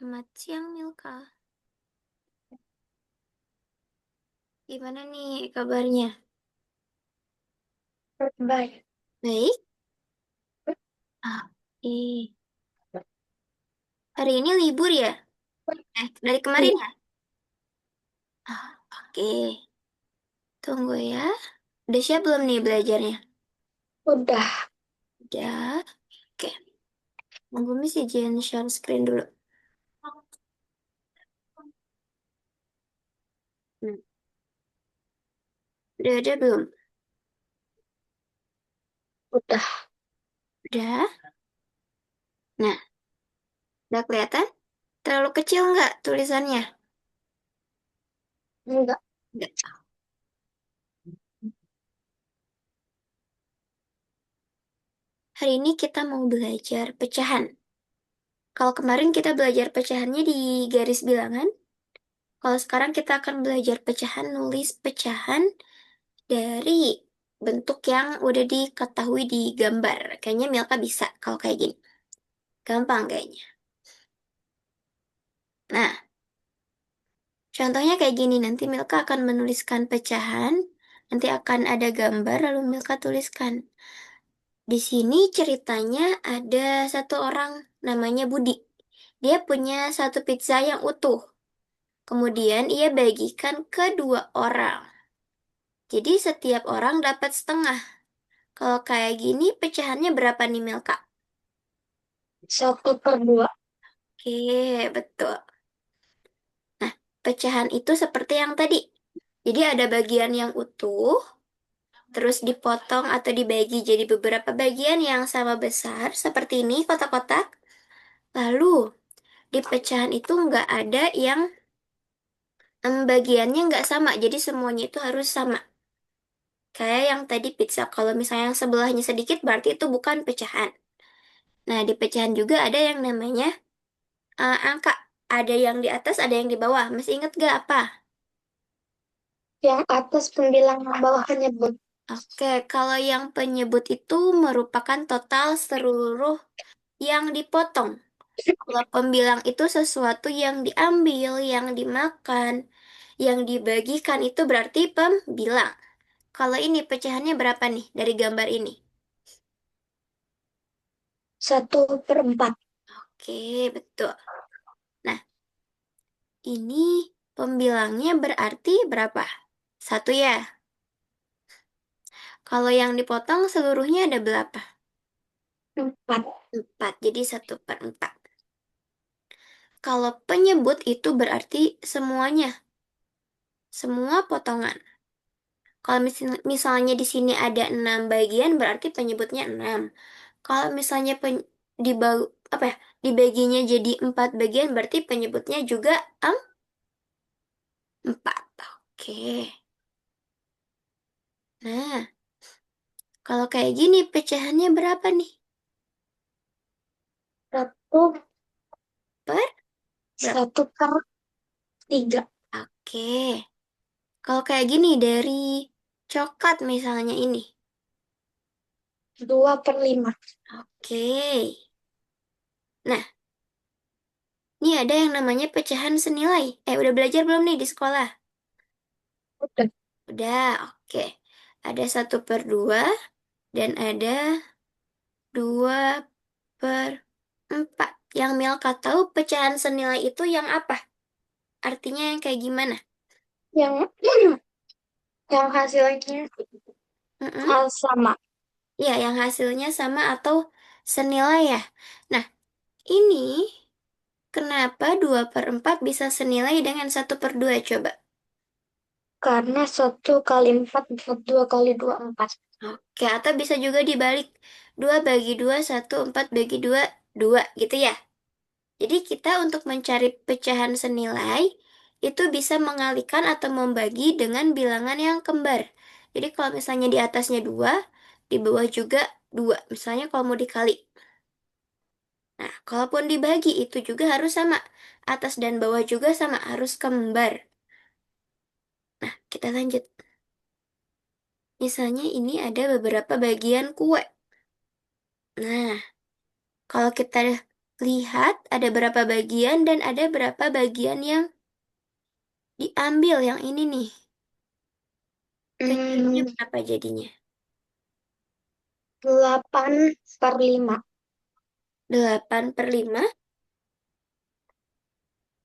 Selamat siang, Milka. Gimana nih kabarnya? Baik. Baik? Hari ini libur ya? Dari kemarin ya? Oke. Tunggu ya. Udah siap belum nih belajarnya? Udah, Udah. Oke. Nunggu Miss izin share screen dulu. Hmm. Udah ada belum? udah. Udah. Nah, udah kelihatan? Terlalu kecil nggak tulisannya? Enggak. Nggak. Hari ini kita mau belajar pecahan. Kalau kemarin kita belajar pecahannya di garis bilangan, kalau sekarang kita akan belajar pecahan, nulis pecahan dari bentuk yang udah diketahui di gambar. Kayaknya Milka bisa kalau kayak gini. Gampang kayaknya. Nah, contohnya kayak gini. Nanti Milka akan menuliskan pecahan. Nanti akan ada gambar, lalu Milka tuliskan. Di sini ceritanya ada satu orang namanya Budi. Dia punya satu pizza yang utuh. Kemudian ia bagikan ke dua orang. Jadi setiap orang dapat setengah. Kalau kayak gini, pecahannya berapa nih, Milka? 1/2. Oke, betul. Nah, pecahan itu seperti yang tadi. Jadi ada bagian yang utuh, terus dipotong atau dibagi jadi beberapa bagian yang sama besar, seperti ini, kotak-kotak. Lalu, di pecahan itu nggak ada yang bagiannya nggak sama, jadi semuanya itu harus sama. Kayak yang tadi pizza, kalau misalnya yang sebelahnya sedikit, berarti itu bukan pecahan. Nah, di pecahan juga ada yang namanya angka. Ada yang di atas, ada yang di bawah. Masih inget gak apa? Yang atas pembilang, yang bawah penyebut. Oke, kalau yang penyebut itu merupakan total seluruh yang dipotong. Kalau pembilang itu sesuatu yang diambil, yang dimakan, yang dibagikan itu berarti pembilang. Kalau ini pecahannya berapa nih dari gambar ini? 1/4. Oke, betul. Nah, ini pembilangnya berarti berapa? Satu ya. Kalau yang dipotong seluruhnya ada berapa? 4. Empat, jadi satu per empat. Kalau penyebut itu berarti semuanya, semua potongan. Kalau misalnya di sini ada 6 bagian, berarti penyebutnya 6. Kalau misalnya apa ya, dibaginya jadi 4 bagian, berarti penyebutnya juga 4. Oke. Nah, kalau kayak gini pecahannya berapa nih? Satu, Per berapa? 1/3. Oke. Kalau kayak gini dari coklat misalnya ini. 2/5. Oke. Nah, ini ada yang namanya pecahan senilai. Udah belajar belum nih di sekolah? Udah. Udah, oke. Ada 1/2 dan ada 2/4. Yang Milka tahu pecahan senilai itu yang apa? Artinya yang kayak gimana? Yang yang hasilnya Mm-mm. sama. Ya, yang hasilnya sama atau senilai ya. Nah, ini kenapa 2/4 bisa senilai dengan 1/2 coba? Karena 1 kali 4 dapat 2 kali 2, 4. Oke, atau bisa juga dibalik. 2 bagi 2 1 4 bagi 2 2 gitu ya. Jadi kita untuk mencari pecahan senilai, itu bisa mengalihkan atau membagi dengan bilangan yang kembar. Jadi kalau misalnya di atasnya 2 di bawah juga 2. Misalnya kalau mau dikali. Nah, kalaupun dibagi itu juga harus sama. Atas dan bawah juga sama, harus kembar. Nah, kita lanjut. Misalnya ini ada beberapa bagian kue. Nah, kalau kita lihat ada berapa bagian dan ada berapa bagian yang diambil yang ini nih. Kecilnya Hmm, berapa jadinya? 8/5. 8/5.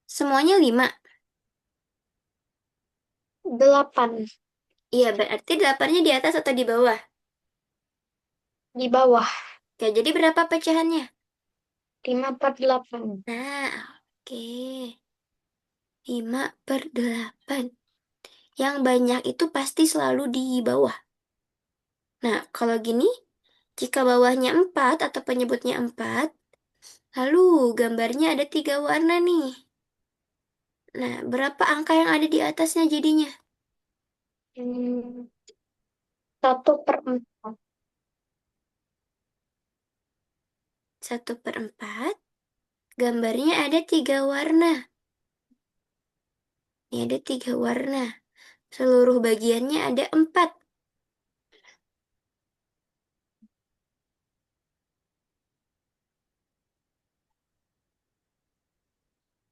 Semuanya 5. 8 Iya, berarti 8-nya di atas atau di bawah? di bawah. Oke, jadi berapa pecahannya? 5/8. Nah, oke. 5/8. Yang banyak itu pasti selalu di bawah. Nah, kalau gini, jika bawahnya 4 atau penyebutnya 4, lalu gambarnya ada 3 warna nih. Nah, berapa angka yang ada di atasnya jadinya? Hmm, 1/4. 1/4. Gambarnya ada 3 warna. Ini ada 3 warna. Seluruh bagiannya ada 4.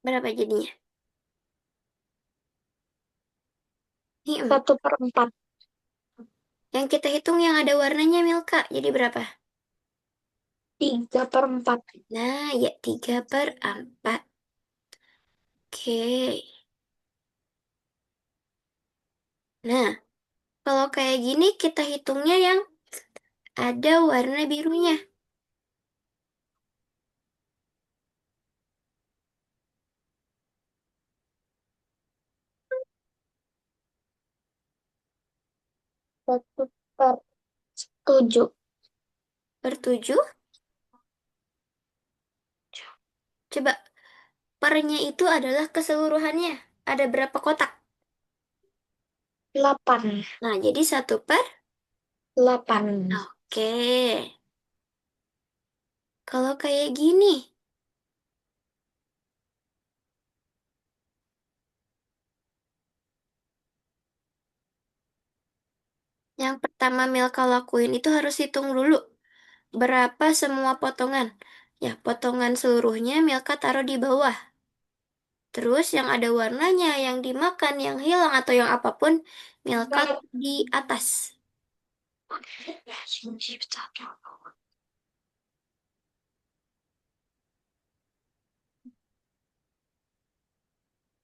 Berapa jadinya? Ini 4. 1/4. Yang kita hitung yang ada warnanya, Milka. Jadi berapa? 3/4. Nah, ya 3/4. Oke. Nah, kalau kayak gini kita hitungnya yang ada warna birunya. Satu per 7. Per 7. Coba pernya itu adalah keseluruhannya. Ada berapa kotak? 8. Nah, jadi 1/8. 8. Oke. Kalau kayak gini, yang pertama Milka lakuin itu harus hitung dulu. Berapa semua potongan? Ya, potongan seluruhnya Milka taruh di bawah. Terus yang ada warnanya, yang dimakan, yang hilang atau yang apapun, Milka di atas.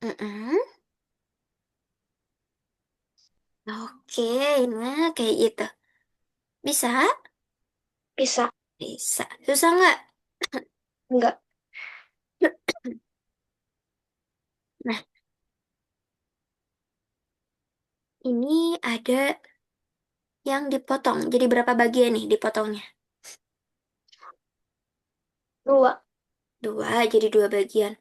Mm-mm. Oke, nah kayak gitu. Bisa? Bisa. Bisa. Susah nggak? Enggak. Nah, ini ada yang dipotong. Jadi berapa bagian nih dipotongnya? 2. 2, jadi 2 bagian.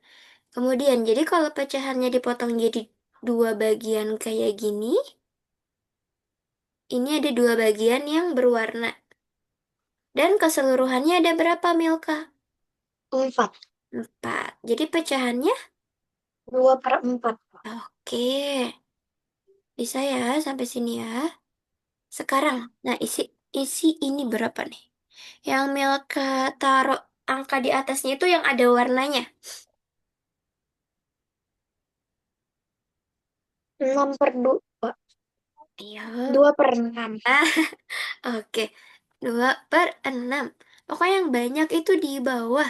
Kemudian, jadi kalau pecahannya dipotong jadi 2 bagian kayak gini, ini ada 2 bagian yang berwarna. Dan keseluruhannya ada berapa, Milka? 4. 4. Jadi pecahannya? 2/4. Oke, bisa ya sampai sini ya. Sekarang, nah isi isi ini berapa nih? Yang Milka taruh angka di atasnya itu yang ada warnanya. 6/2. Iya. 2/6. Ah, oke. 2/6. Pokoknya yang banyak itu di bawah.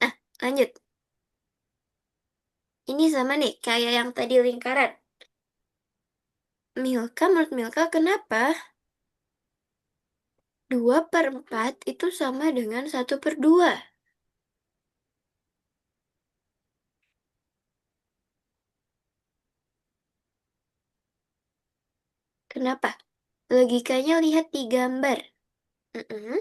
Nah, lanjut. Ini sama nih, kayak yang tadi lingkaran. Milka, menurut Milka, kenapa 2/4 itu sama dengan 1/2? Kenapa? Logikanya lihat di gambar. Mm-mm.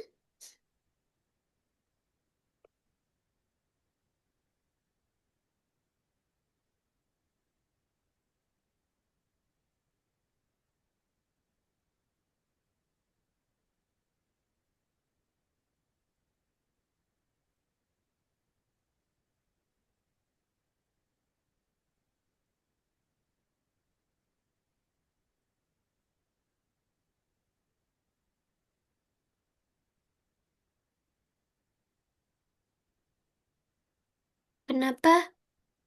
Kenapa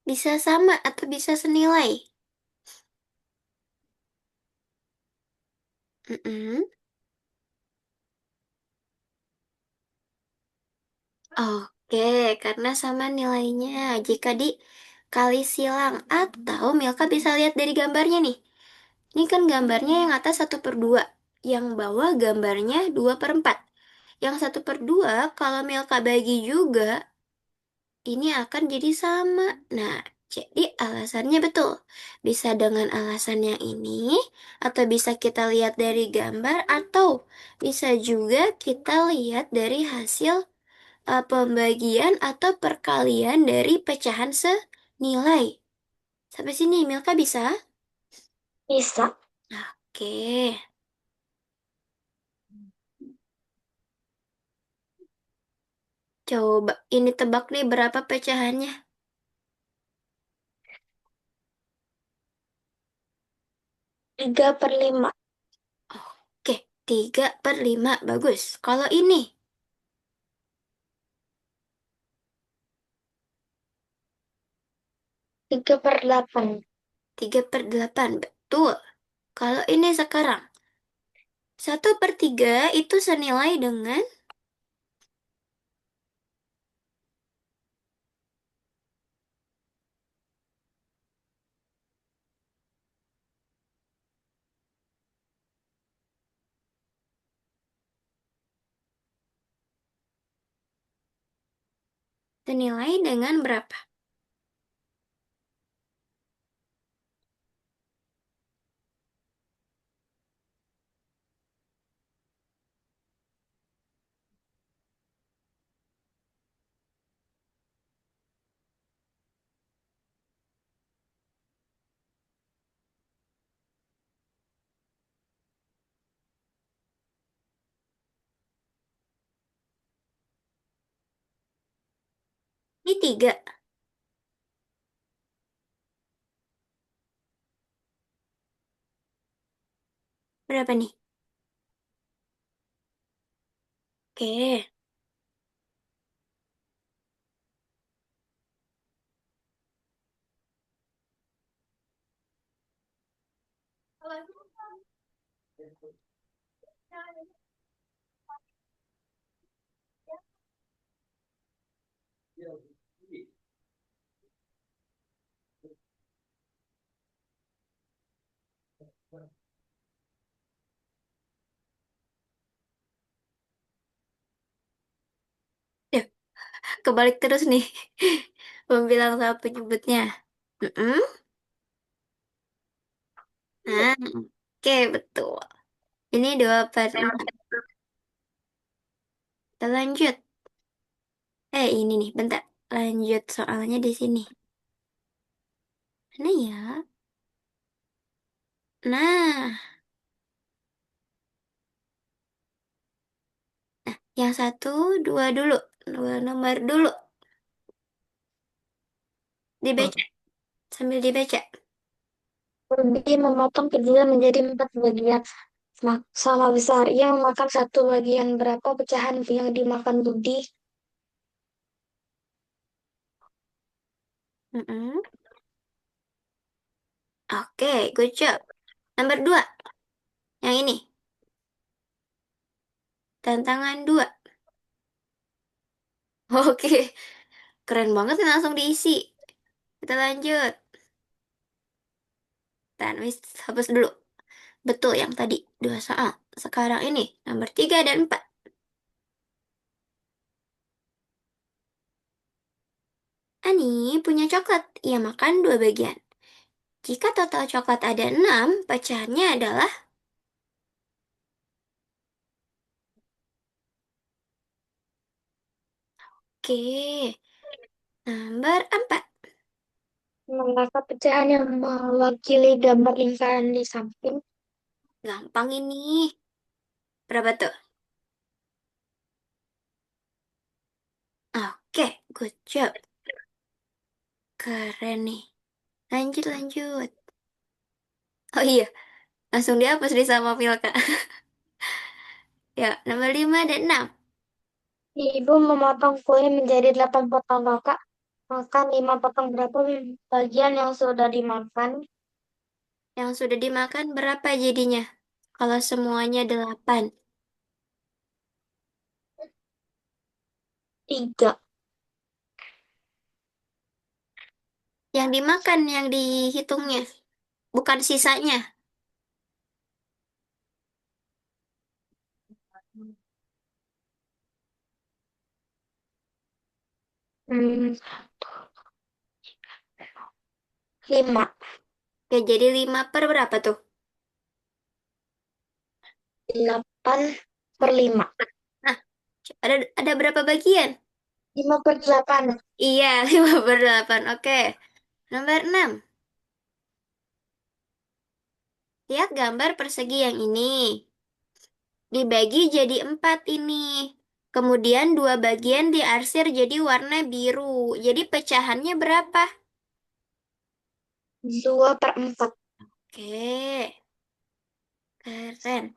bisa sama atau bisa senilai? Mm-mm. Oke, karena sama nilainya. Jika dikali silang atau Milka bisa lihat dari gambarnya nih. Ini kan gambarnya yang atas 1/2, yang bawah gambarnya 2/4. Yang 1/2 kalau Milka bagi juga, ini akan jadi sama. Nah, jadi alasannya betul. Bisa dengan alasan yang ini, atau bisa kita lihat dari gambar, atau bisa juga kita lihat dari hasil pembagian atau perkalian dari pecahan senilai. Sampai sini, Milka bisa? Bisa. Oke, coba ini tebak nih berapa pecahannya. 3/5. Oke, 3/5. Bagus. Kalau ini, 3/8. 3/8. Betul. Kalau ini sekarang, 1/3 itu senilai dengan berapa? Ini 3. Berapa nih? Oke. Ya, kebalik terus nih. Pembilang sama penyebutnya. Mm-mm. Nah, oke, betul. Ini 2/6. Kita lanjut. Ini nih, bentar. Lanjut soalnya di sini. Mana ya? Nah, yang satu, dua dulu. Dua nomor dulu. Dibaca. Sambil dibaca. Budi memotong kecil menjadi 4 bagian. Sama besar. Yang makan 1 bagian. Berapa pecahan yang dimakan Budi? Mm-mm. Oke, good job. Nomor 2. Yang ini. Tantangan 2. Oke, keren banget nih langsung diisi. Kita lanjut. Dan wis hapus dulu. Betul yang tadi. Dua soal. Sekarang ini. Nomor 3 dan 4. Ani punya coklat. Ia makan 2 bagian. Jika total coklat ada 6, pecahannya adalah... Oke, nomor 4. Mengapa pecahan yang mewakili gambar lingkaran di samping? Gampang ini. Berapa tuh? Oke, good job. Keren nih. Lanjut, lanjut. Oh iya, langsung dihapus di sama Milka. Ya, nomor 5 dan 6. Ibu memotong kue menjadi 8 potong kakak. Makan 5 potong berapa bagian yang sudah dimakan? Yang sudah dimakan berapa jadinya? Kalau semuanya 8. 3. Yang dimakan yang dihitungnya, bukan sisanya. Hmm, 5. Ya jadi 5 per berapa tuh? 8 per 5. Nah, ada berapa bagian? 5 per 8. Iya, 5 per 8. Oke. Nomor 6. Lihat gambar persegi yang ini. Dibagi jadi 4 ini. Kemudian dua bagian diarsir jadi warna biru. Jadi pecahannya berapa? 2 per 4. Oke, keren.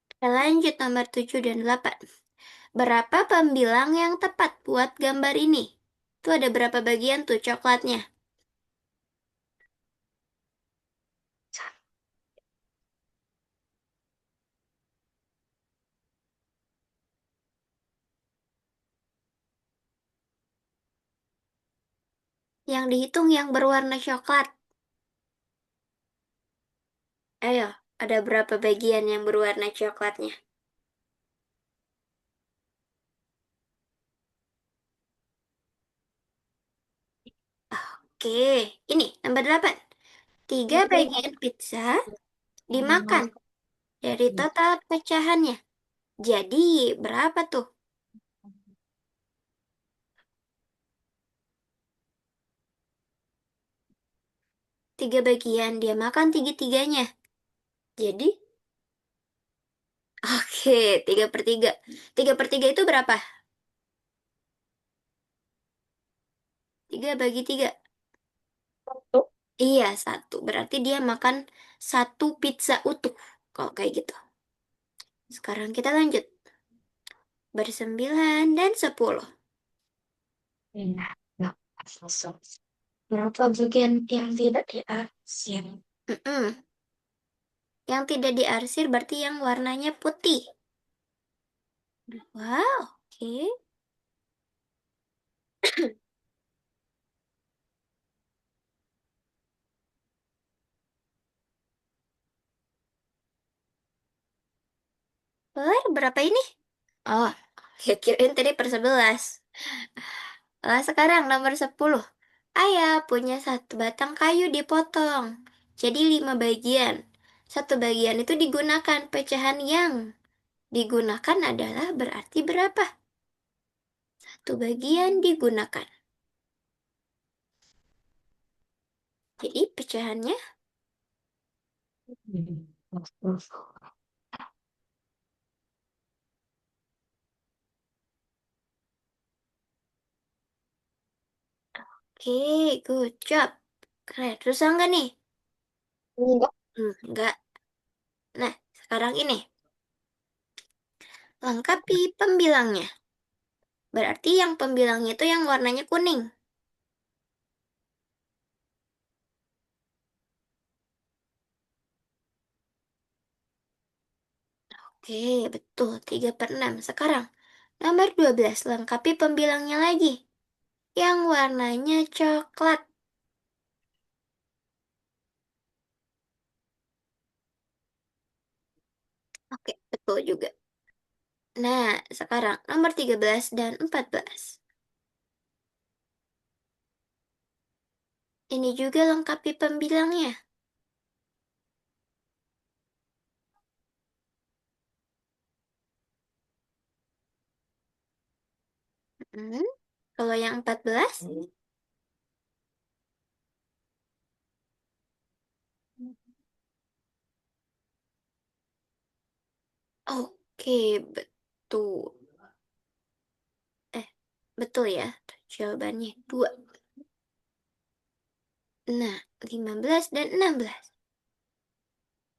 Kita lanjut nomor 7 dan 8. Berapa pembilang yang tepat buat gambar ini? Itu ada berapa bagian tuh coklatnya? Yang dihitung yang berwarna coklat. Ayo, ada berapa bagian yang berwarna coklatnya? Oke, ini nomor 8. 3 bagian pizza dimakan dari total pecahannya. Jadi, berapa tuh? 3 bagian, dia makan tiga-tiganya. Jadi, oke, 3 per 3. 3 per 3 itu berapa? 3 bagi 3. Iya, satu. Berarti dia makan satu pizza utuh. Kalau kayak gitu. Sekarang kita lanjut. Bersembilan dan 10. Nah, nggak masuk. Berapa bagian yang tidak diarsir? Mm-mm. Yang tidak diarsir berarti yang warnanya putih. Wow, oke. Berapa ini? Oh, ya kirain tadi per 11. Sekarang nomor 10. Ayah punya satu batang kayu dipotong. Jadi 5 bagian. Satu bagian itu digunakan. Pecahan yang digunakan adalah berarti berapa? Satu bagian digunakan. Jadi pecahannya, oke, good job. Keren. Susah nggak nih? Enggak. Nggak. Nah, sekarang ini. Lengkapi pembilangnya. Berarti yang pembilangnya itu yang warnanya kuning. Oke, betul. 3 per 6. Sekarang, nomor 12. Lengkapi pembilangnya lagi. Yang warnanya coklat. Oke, betul juga. Nah, sekarang nomor 13 dan 14. Ini juga lengkapi pembilangnya. Hmm, Kalau yang 14, oke, betul. Eh, betul ya. Jawabannya 2. Nah, 15 dan 16.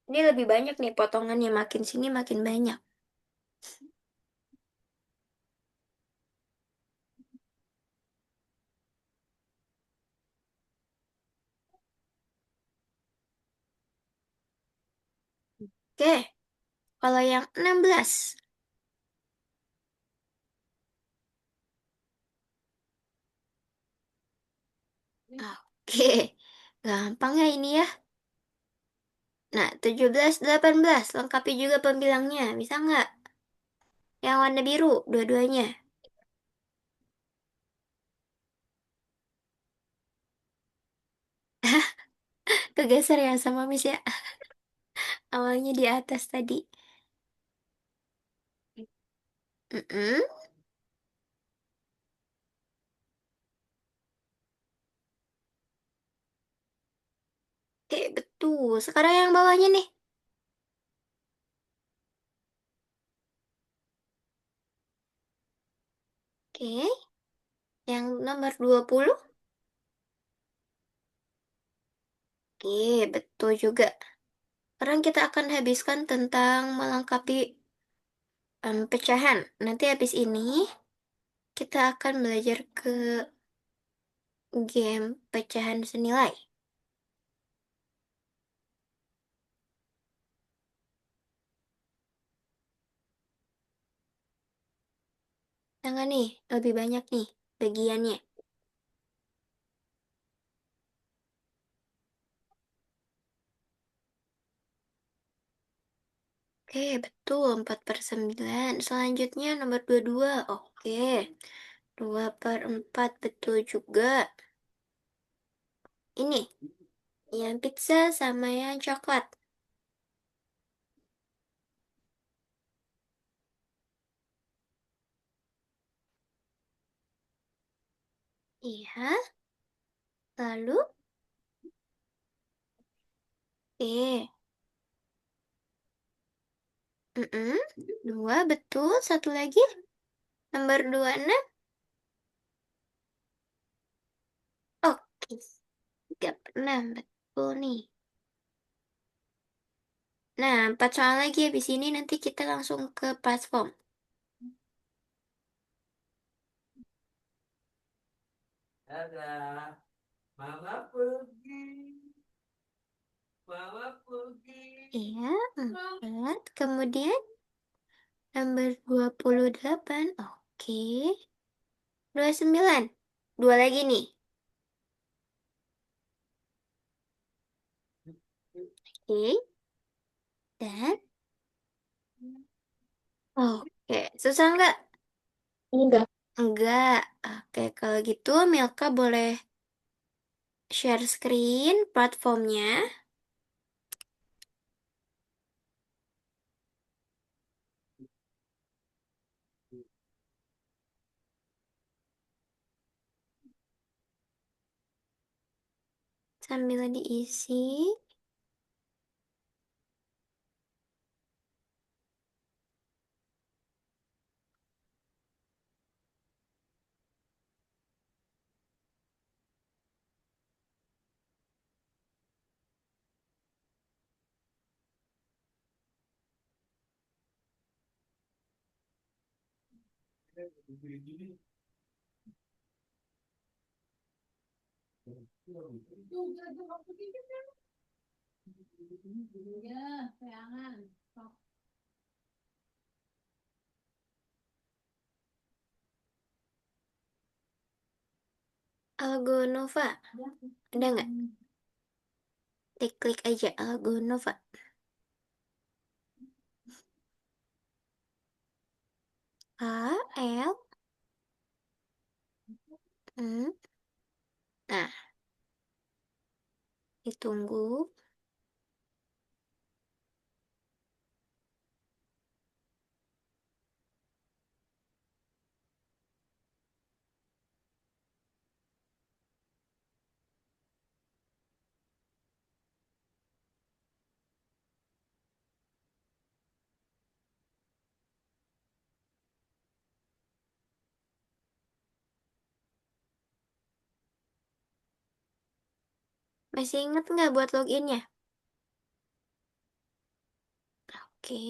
Ini lebih banyak nih potongannya. Makin sini makin banyak. Oke, kalau yang 16. Oke, gampang ya ini ya. Nah, 17, 18. Lengkapi juga pembilangnya. Bisa nggak? Yang warna biru, dua-duanya. Kegeser ya sama Miss ya. Awalnya di atas tadi. Mm-mm. Oke, betul. Sekarang yang bawahnya nih. Oke, yang nomor 20. Oke, betul juga. Sekarang kita akan habiskan tentang melengkapi pecahan. Nanti habis ini kita akan belajar ke game pecahan senilai. Jangan nih, lebih banyak nih bagiannya. Oke, betul. 4/9. Selanjutnya nomor 22. Oke. 2/4 betul juga. Ini, yang pizza sama yang coklat. Iya, lalu, mm dua, betul. Satu lagi, nomor 26. Oke, 36, betul nih. Nah, 4 soal lagi habis ini nanti kita langsung ke platform. Dadah, mama pergi, mama pergi. Iya, 4. Kemudian, nomor 28. Oke, 29. Dua lagi nih. Oke, dan oke, susah nggak? Enggak. Enggak. Oke, kalau gitu Milka boleh share screen platformnya sambil diisi. Algo Nova. Ada nggak? Klik aja Algo Nova. A, L, hmm. Nah, ditunggu. Masih inget nggak buat loginnya? Oke.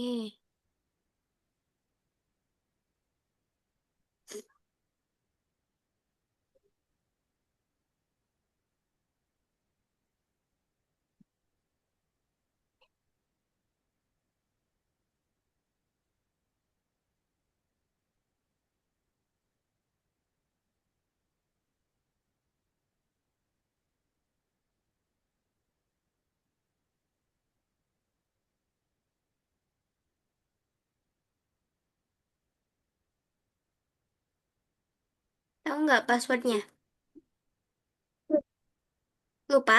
Tahu nggak passwordnya? Lupa?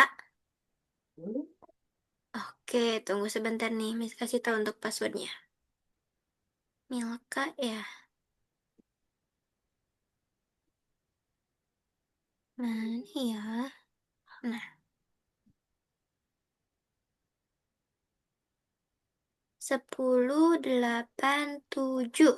Oke, tunggu sebentar nih. Miss kasih tahu untuk passwordnya. Milka ya. Mana ya? Nah, 1087.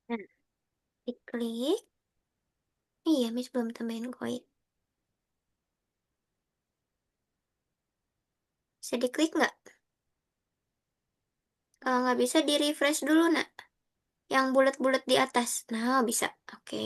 Nah, diklik. Iya, Miss belum tambahin koin. Bisa diklik nggak? Kalau nggak bisa, di-refresh dulu, nak. Yang bulat-bulat di atas. Nah, bisa. Oke.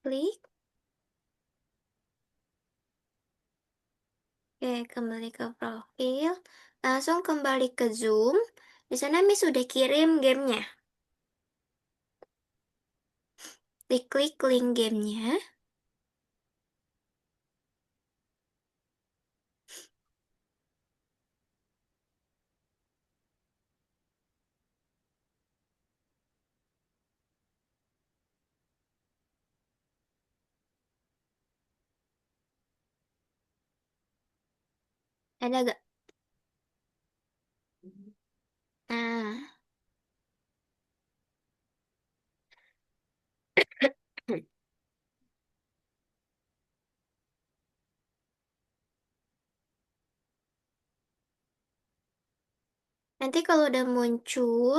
Klik. Oke, kembali ke profil. Langsung kembali ke Zoom. Di sana Miss sudah kirim gamenya. Diklik link gamenya. Ada gak? Nah, nanti kalau udah muncul,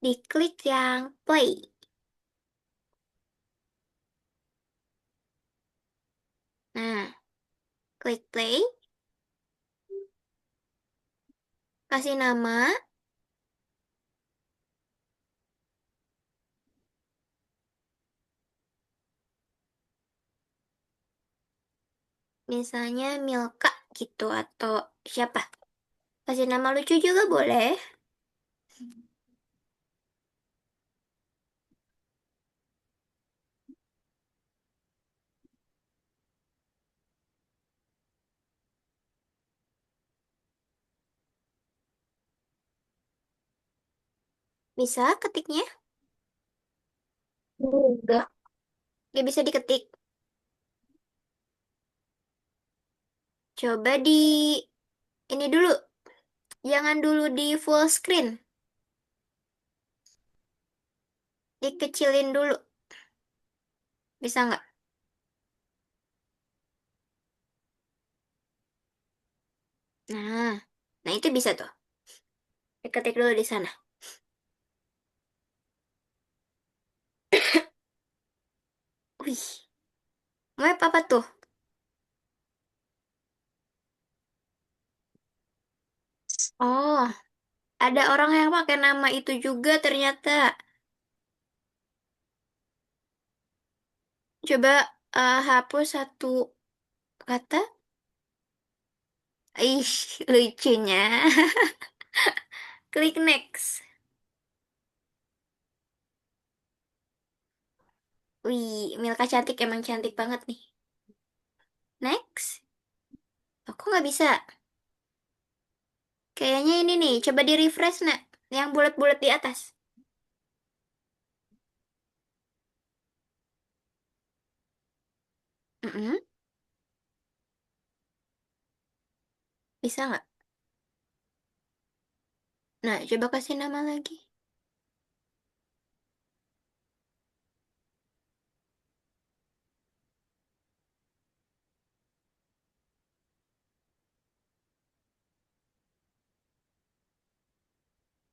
diklik yang play. Nah, klik play, kasih nama, misalnya Milka gitu atau siapa. Kasih nama lucu juga boleh. Bisa ketiknya? Enggak. Gak bisa diketik. Coba di ini dulu. Jangan dulu di full screen. Dikecilin dulu. Bisa nggak? Nah, nah itu bisa tuh. Diketik dulu di sana. Wih, web apa tuh? Oh, ada orang yang pakai nama itu juga ternyata. Coba hapus satu kata. Ih, lucunya. Klik next. Wih, Milka cantik, emang cantik banget nih. Next. Aku nggak bisa. Kayaknya ini nih, coba di refresh nak. Yang bulat-bulat di atas. Mm-mm. Bisa nggak? Nah, coba kasih nama lagi.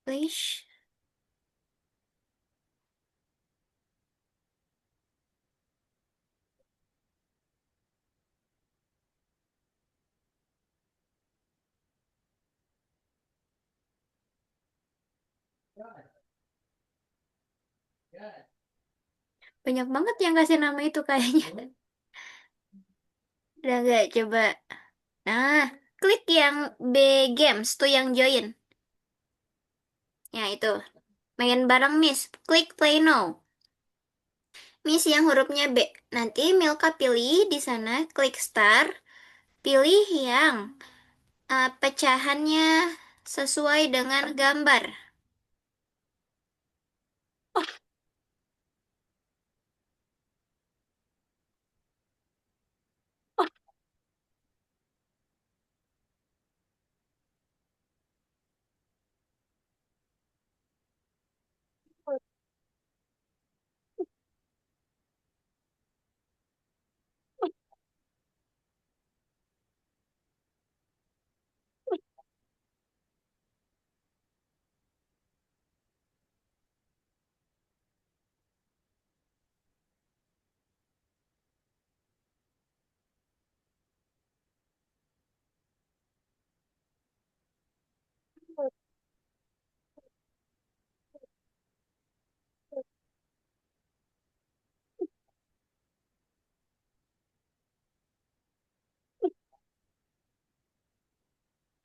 Please. Banyak banget yang kasih nama itu kayaknya. Udah nggak? Coba. Nah, klik yang B Games tuh yang join. Ya, itu. Main bareng Miss. Klik play now. Miss yang hurufnya B. Nanti Milka pilih di sana, klik start. Pilih yang pecahannya sesuai dengan gambar.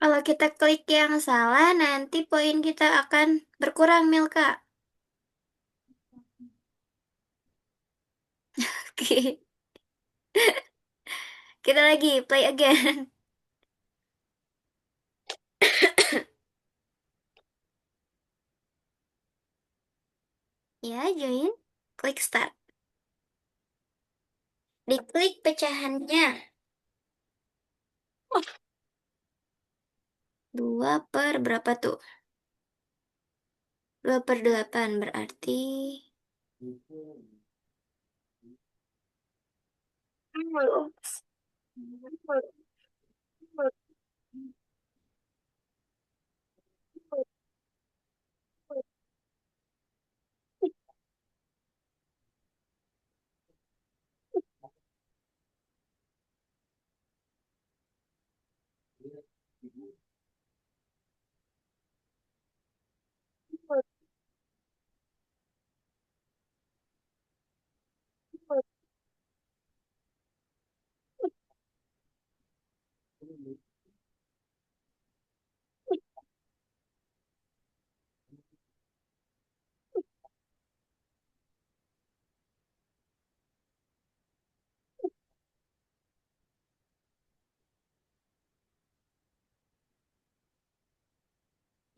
Kalau kita klik yang salah, nanti poin kita akan berkurang, Milka. Oke, kita lagi play again. Ya, join. Klik start. Diklik pecahannya. 2 per berapa tuh? 2/8 berarti...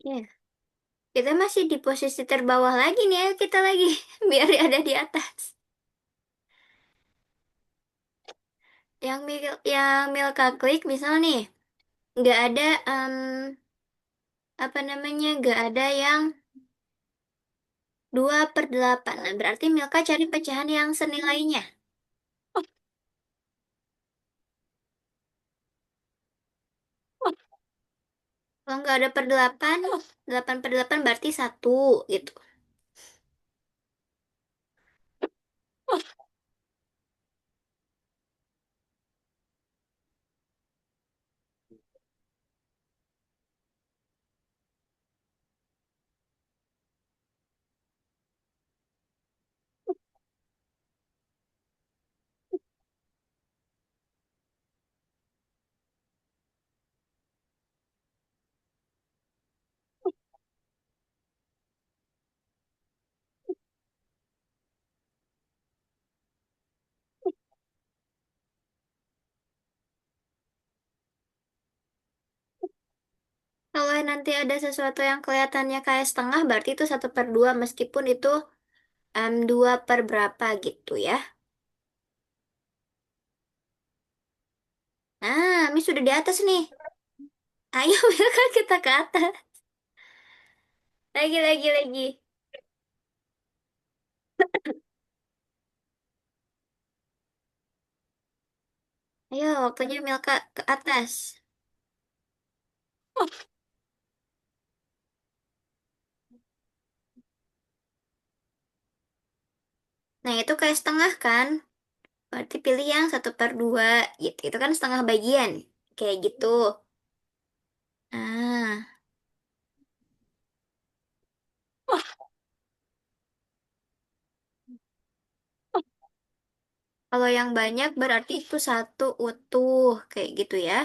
Ya, kita masih di posisi terbawah lagi nih, ayo kita lagi. Biar ada di atas. Yang Milka klik, misal nih, nggak ada, apa namanya, nggak ada yang 2/8. Nah, berarti Milka cari pecahan yang senilainya. Kalau nggak ada per 8, 8/8 berarti satu gitu. Kalau nanti ada sesuatu yang kelihatannya kayak setengah, berarti itu 1/2, meskipun itu 2/berapa gitu ya. Nah, ini sudah di atas nih. Ayo, Milka, kita ke atas. Lagi, lagi, lagi. Ayo, waktunya Milka ke atas. Nah, itu kayak setengah kan? Berarti pilih yang 1/2 gitu. Itu kan setengah bagian. Kayak gitu. Nah, kalau yang banyak berarti itu satu utuh. Kayak gitu ya.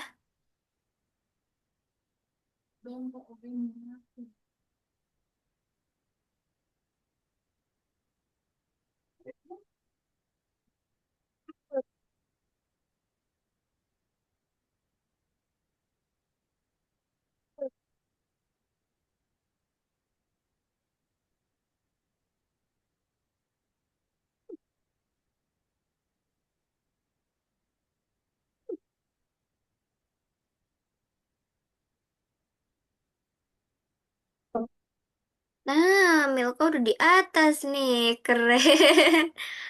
Nah, Milka udah di atas nih. Keren.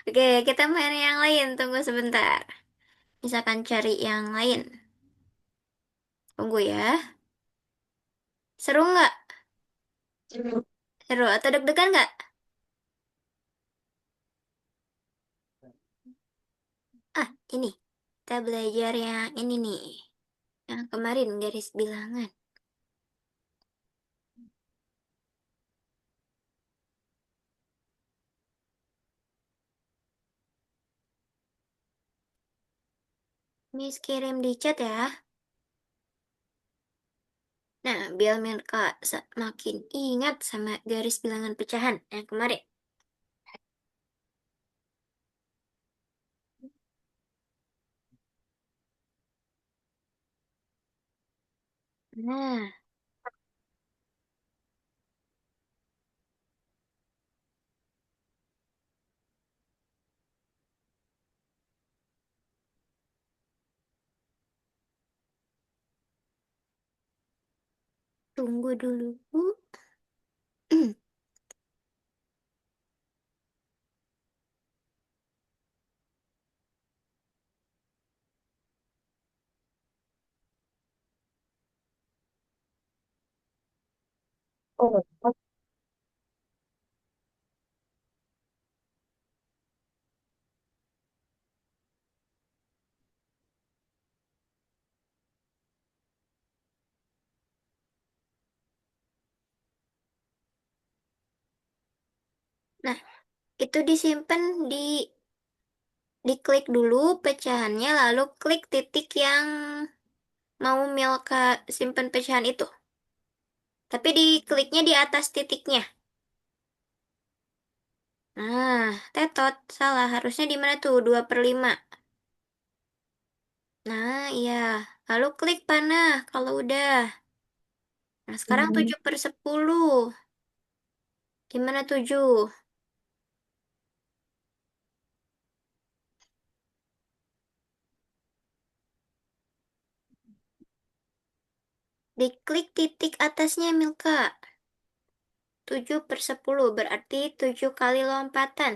Oke, kita main yang lain. Tunggu sebentar. Misalkan cari yang lain. Tunggu ya. Seru nggak? Seru atau deg-degan nggak? Ah, ini. Kita belajar yang ini nih. Yang kemarin garis bilangan. Miss kirim di chat ya. Nah, biar mereka makin ingat sama garis bilangan pecahan yang kemarin. Nah, tunggu dulu. Oh, Nah, itu disimpan diklik dulu pecahannya, lalu klik titik yang mau Milka simpan pecahan itu. Tapi dikliknya di atas titiknya. Nah, tetot, salah. Harusnya di mana tuh? 2/5. Nah, iya. Lalu klik panah kalau udah. Nah, sekarang 7/10. Gimana 7? Diklik titik atasnya, Milka. 7/10 berarti 7 kali lompatan.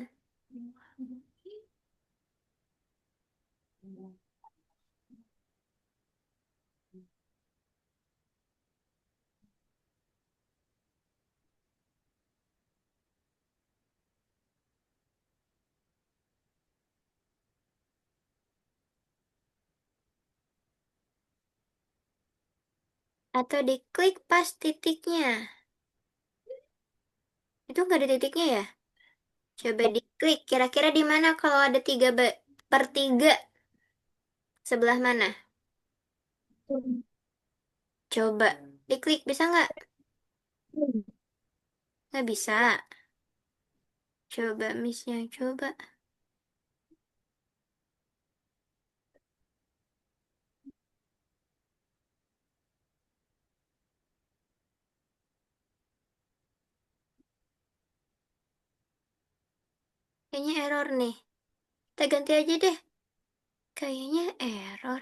Atau diklik pas titiknya. Itu nggak ada titiknya ya? Coba diklik. Kira-kira di mana kalau ada 3/3? Sebelah mana? Coba. Diklik. Bisa nggak? Nggak bisa. Coba, Missnya. Coba. Kayaknya error nih. Kita ganti aja deh. Kayaknya error.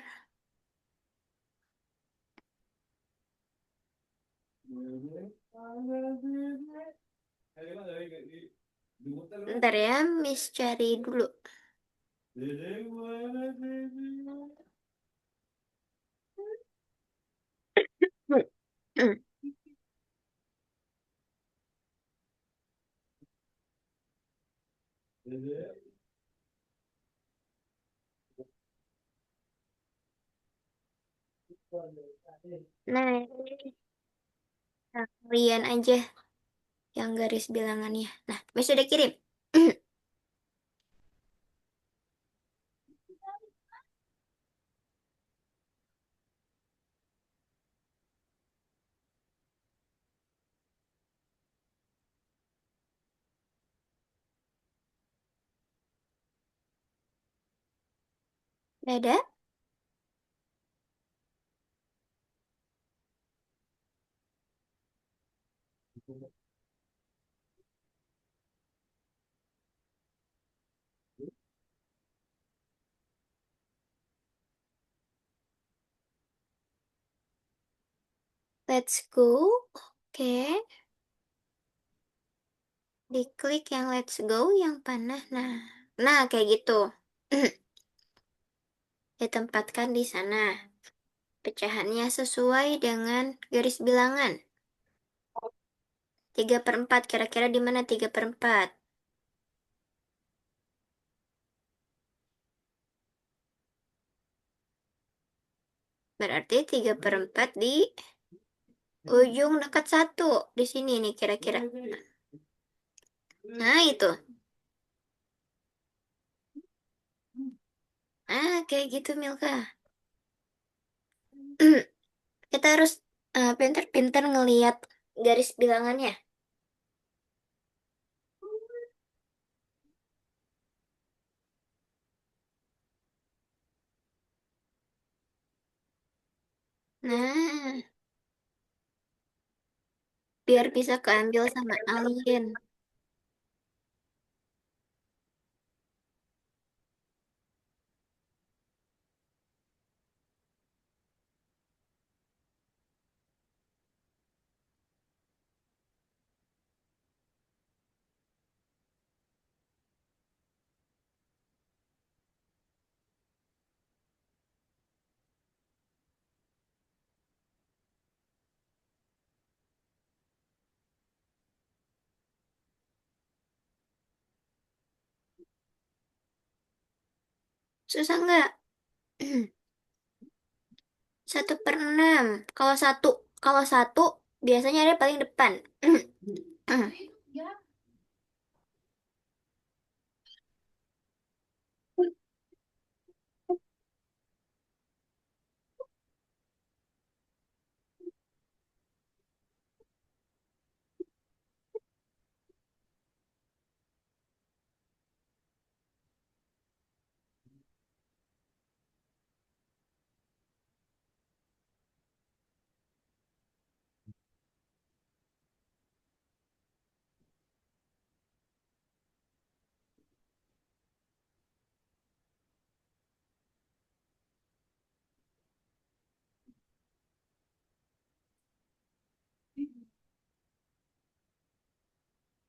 Ntar ya, Miss cari dulu. Nah, ini kalian aja yang garis bilangannya. Nah, Miss sudah kirim. Dadah. Let's go. Oke. Diklik yang let's go, yang panah. Nah, kayak gitu. Ditempatkan di sana. Pecahannya sesuai dengan garis bilangan. 3/4. Kira-kira di mana 3/4? Berarti 3/4 di ujung dekat satu. Di sini nih kira-kira. Nah, itu. Kayak gitu, Milka. Kita harus pintar-pintar ngelihat garis bilangannya. Nah, biar bisa keambil sama alien. Susah nggak? 1/6. Kalau satu, kalau satu biasanya ada paling depan.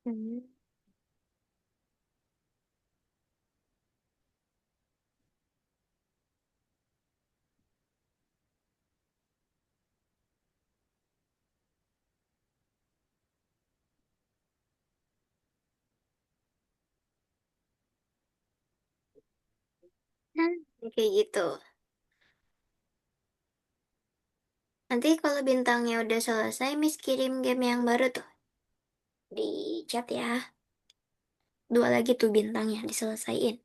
Hmm. Kayak gitu. Nanti kalau bintangnya udah selesai, Miss kirim game yang baru tuh di chat ya. 2 lagi tuh bintangnya diselesaiin.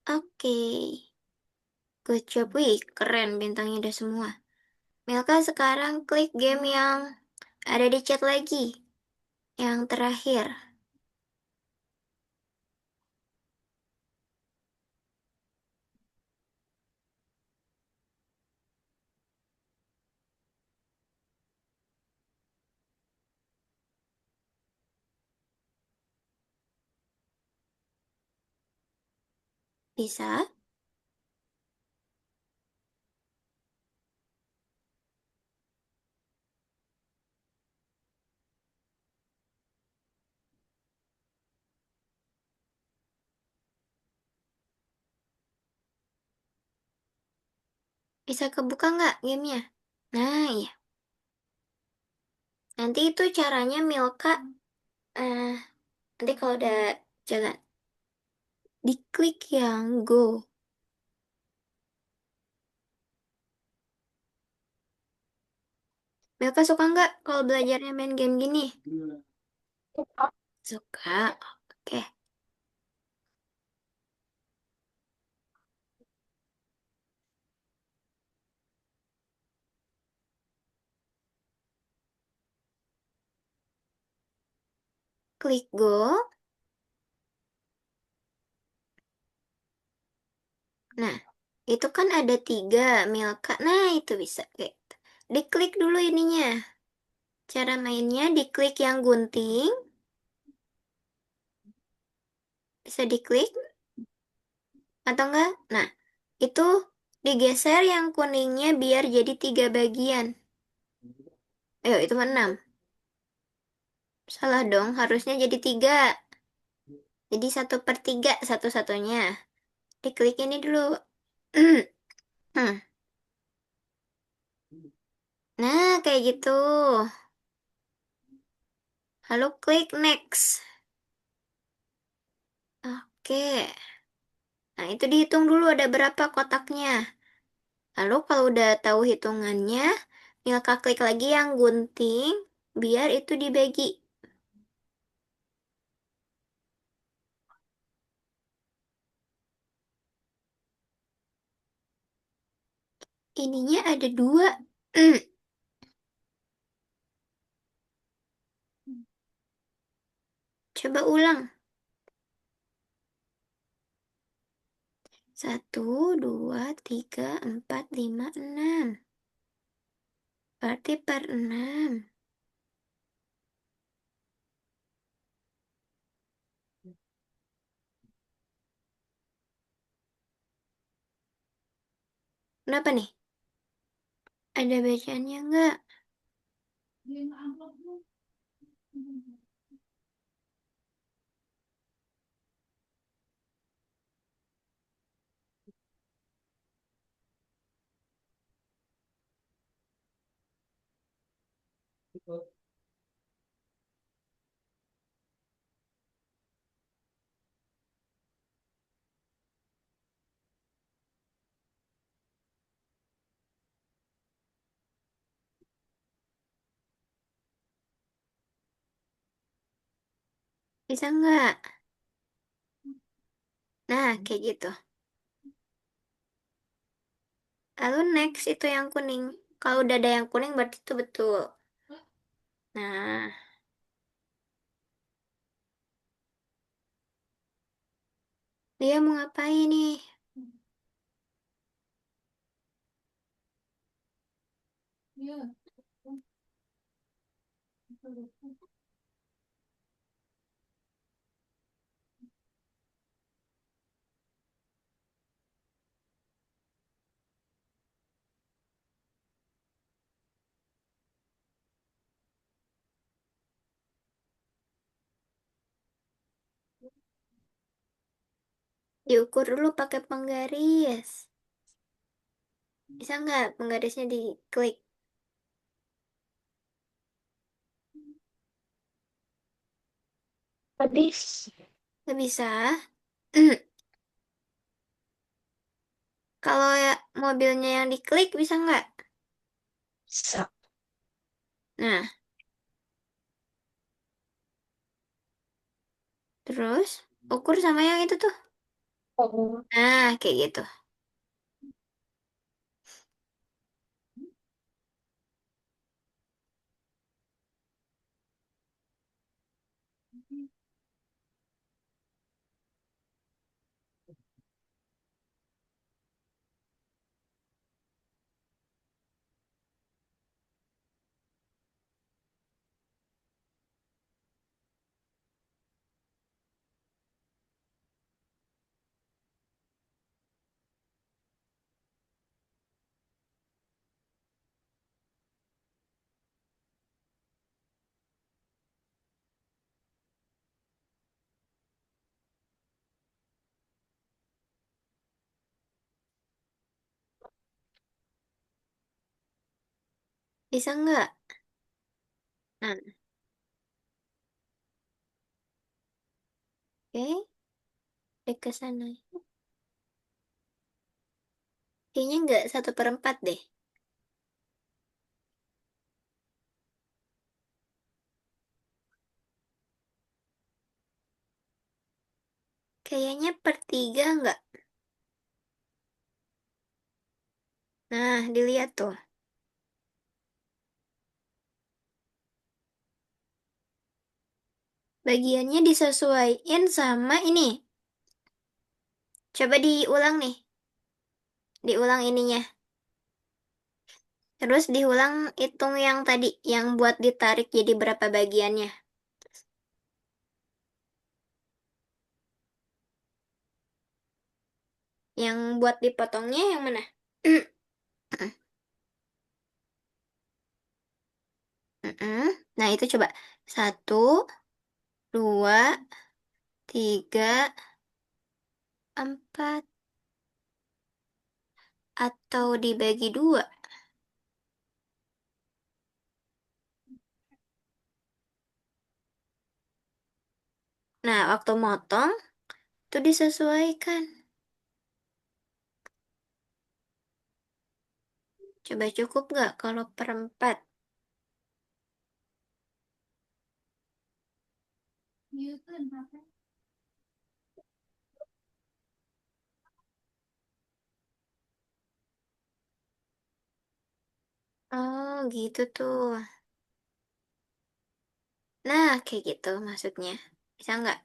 Oke. Good job. Wih, keren bintangnya udah semua. Milka sekarang klik game yang ada di chat lagi. Yang terakhir. Bisa? Bisa kebuka nggak gamenya? Nah, iya. Nanti itu caranya Milka, eh, nanti kalau udah jalan, diklik yang go. Milka suka nggak kalau belajarnya main game gini? Suka. Oke. Klik go. Nah, itu kan ada tiga Milka. Nah, itu bisa. Kayak gitu. Diklik dulu ininya. Cara mainnya diklik yang gunting. Bisa diklik atau enggak? Nah, itu digeser yang kuningnya biar jadi tiga bagian. Ayo, itu mah enam. Salah dong, harusnya jadi tiga. Jadi satu per tiga satu-satunya. Diklik ini dulu. Hmm. Nah, kayak gitu. Lalu klik next. Oke. Nah, itu dihitung dulu ada berapa kotaknya. Lalu kalau udah tahu hitungannya, Milka klik lagi yang gunting, biar itu dibagi. Ininya ada dua. Coba ulang. Satu, dua, tiga, empat, lima, enam. Berarti per enam. Kenapa nih? Ada bacaannya nggak? Bisa nggak? Nah, kayak gitu. Lalu next itu yang kuning. Kalau udah ada yang kuning berarti itu betul. Nah, dia mau ngapain nih? Diukur dulu pakai penggaris. Bisa nggak penggarisnya diklik? Habis. Nggak bisa. Kalau ya mobilnya yang diklik bisa nggak? Bisa. Nah, terus ukur sama yang itu tuh. Oh, Nah, kayak gitu. Bisa nggak? Nah, oke, dek ke sana. Kayaknya nggak 1/4 deh. Kayaknya per 3 nggak? Nah, dilihat tuh. Bagiannya disesuaikan sama ini. Coba diulang nih. Diulang ininya. Terus diulang hitung yang tadi. Yang buat ditarik jadi berapa bagiannya. Yang buat dipotongnya yang mana? Mm-mm. Nah, itu coba. 1, 2, 3, 4. Atau dibagi 2. Nah, waktu motong, itu disesuaikan. Coba cukup nggak kalau per 4? Oh, gitu tuh. Nah, kayak gitu maksudnya. Bisa nggak?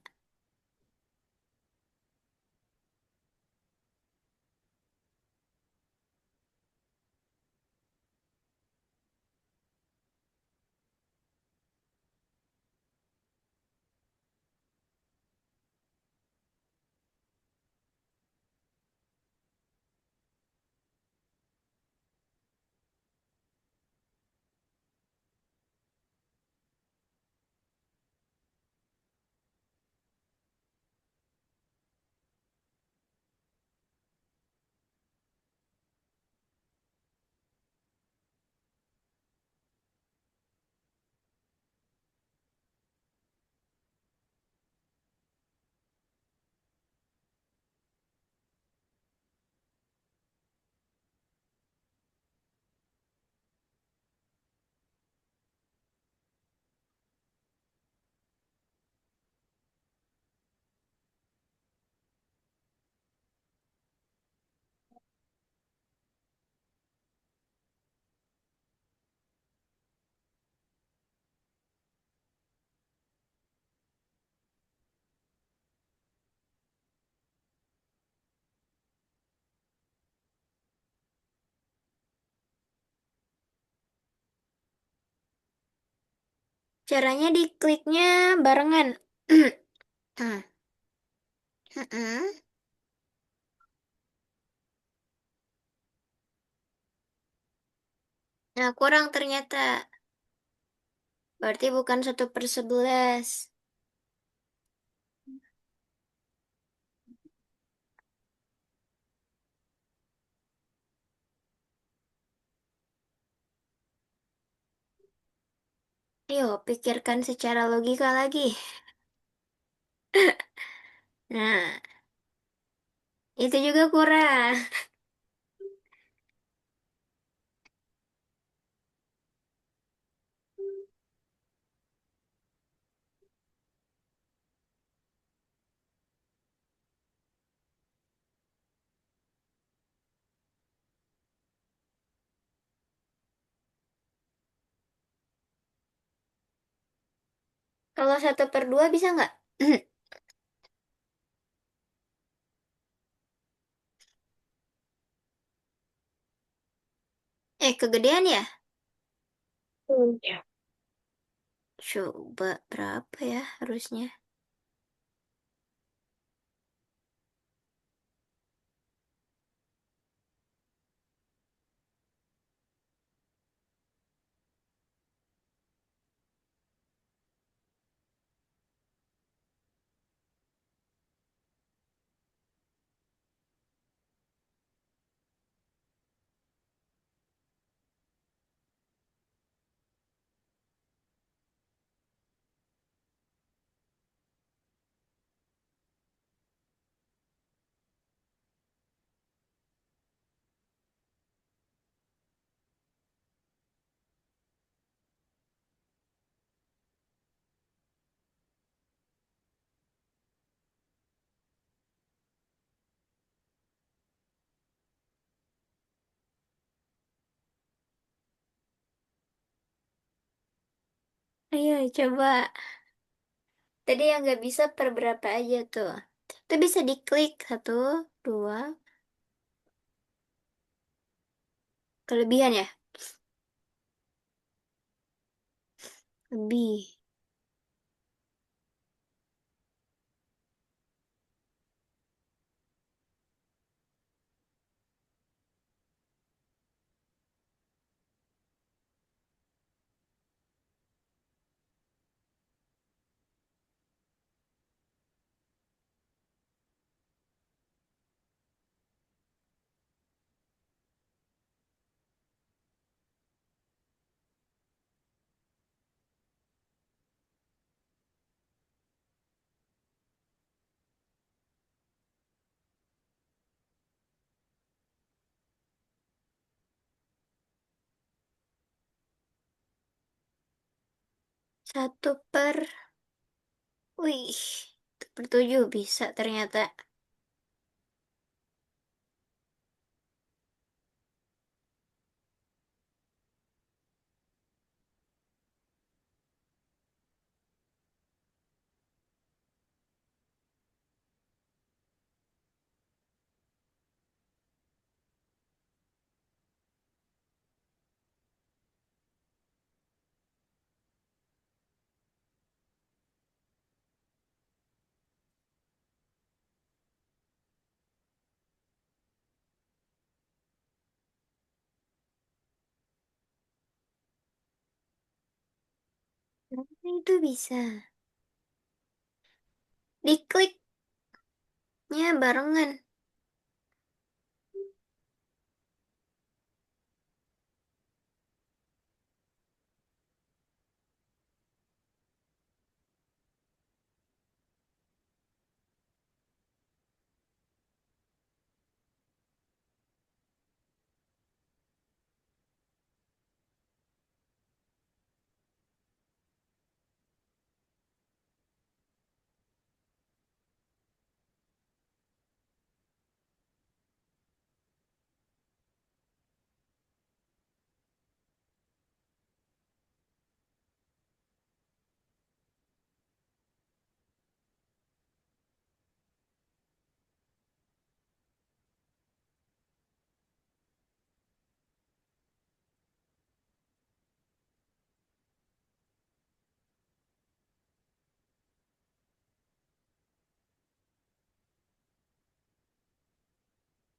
Caranya dikliknya barengan. Hmm. Mm-mm. Nah, kurang ternyata. Berarti bukan 1/11. Ayo, pikirkan secara logika lagi. Nah, itu juga kurang. Kalau 1/2 bisa nggak? Kegedean ya? Ya. Coba berapa ya harusnya? Ayo coba. Tadi yang nggak bisa per berapa aja tuh. Itu bisa diklik. Satu, dua. Kelebihan ya? Lebih. Satu per. Wih. Satu per tujuh bisa ternyata. Nah, itu bisa. Dikliknya barengan.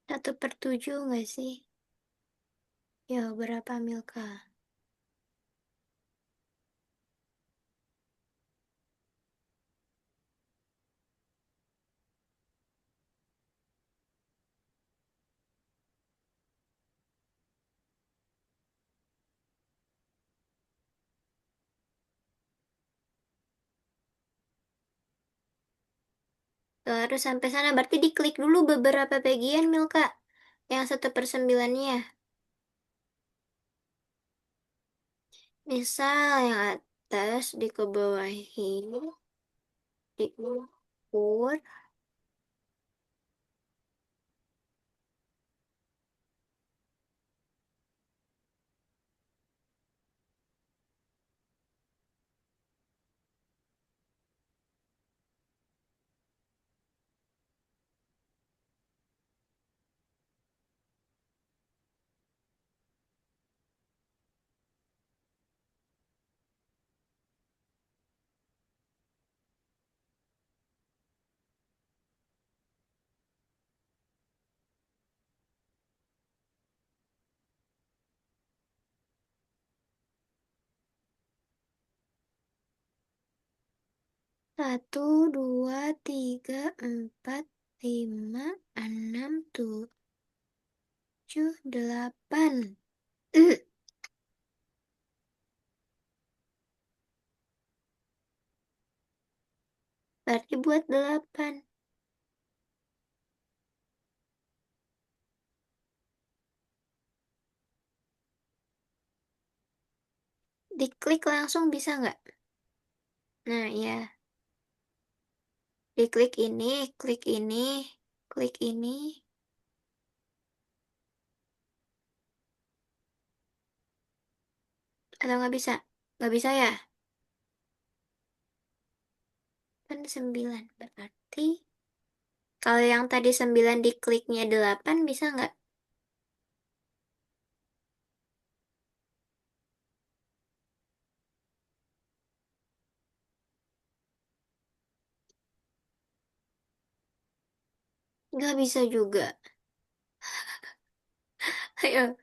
Satu per tujuh nggak sih? Ya, berapa Milka? Tuh, harus sampai sana. Berarti diklik dulu beberapa bagian, Milka. Yang satu per sembilannya. Misal yang atas dikebawahi, diukur, satu, dua, tiga, empat, lima, enam, tujuh, delapan. Berarti buat delapan. Diklik langsung bisa nggak? Nah, ya. Diklik ini, klik ini, klik ini. Atau nggak bisa? Nggak bisa ya? Kan 9. Berarti kalau yang tadi 9 dikliknya 8 bisa nggak? Nggak bisa juga. Ayo,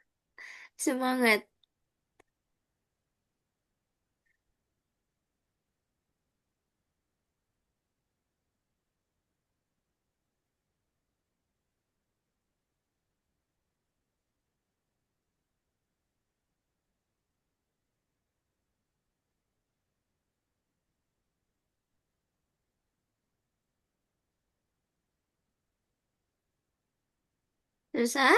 semangat. Susah?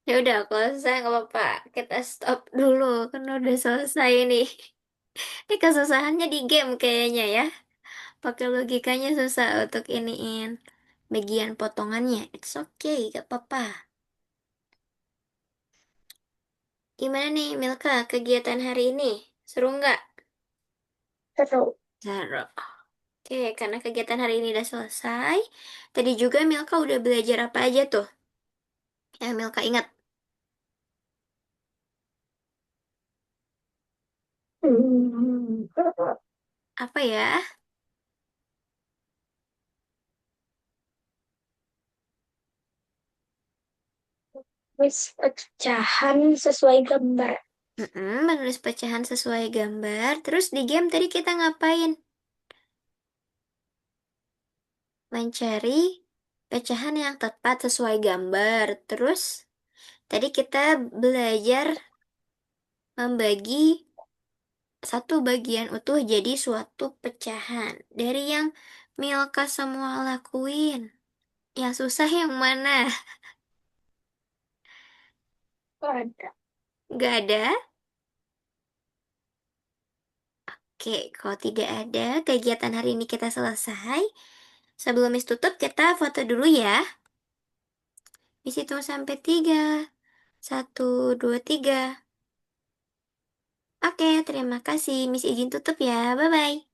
Ya udah, kalau susah nggak apa-apa. Kita stop dulu, karena udah selesai nih. Ini kesusahannya di game kayaknya ya. Pakai logikanya susah untuk iniin bagian potongannya. It's okay, gak apa-apa. Gimana nih, Milka, kegiatan hari ini? Seru nggak? Seru. Seru. Oke, karena kegiatan hari ini udah selesai. Tadi juga Milka udah belajar apa aja tuh? Yang Milka ingat. Hmm. Apa ya? Wis pecahan sesuai gambar. Menulis pecahan sesuai gambar. Terus di game tadi kita ngapain? Mencari pecahan yang tepat sesuai gambar. Terus tadi kita belajar membagi satu bagian utuh jadi suatu pecahan. Dari yang Milka semua lakuin. Yang susah yang mana? Ada. Gak ada? Oke, kalau tidak ada, kegiatan hari ini kita selesai. Sebelum Miss tutup, kita foto dulu ya. Miss hitung sampai 3. 1, 2, 3. Oke, terima kasih. Miss izin tutup ya. Bye-bye.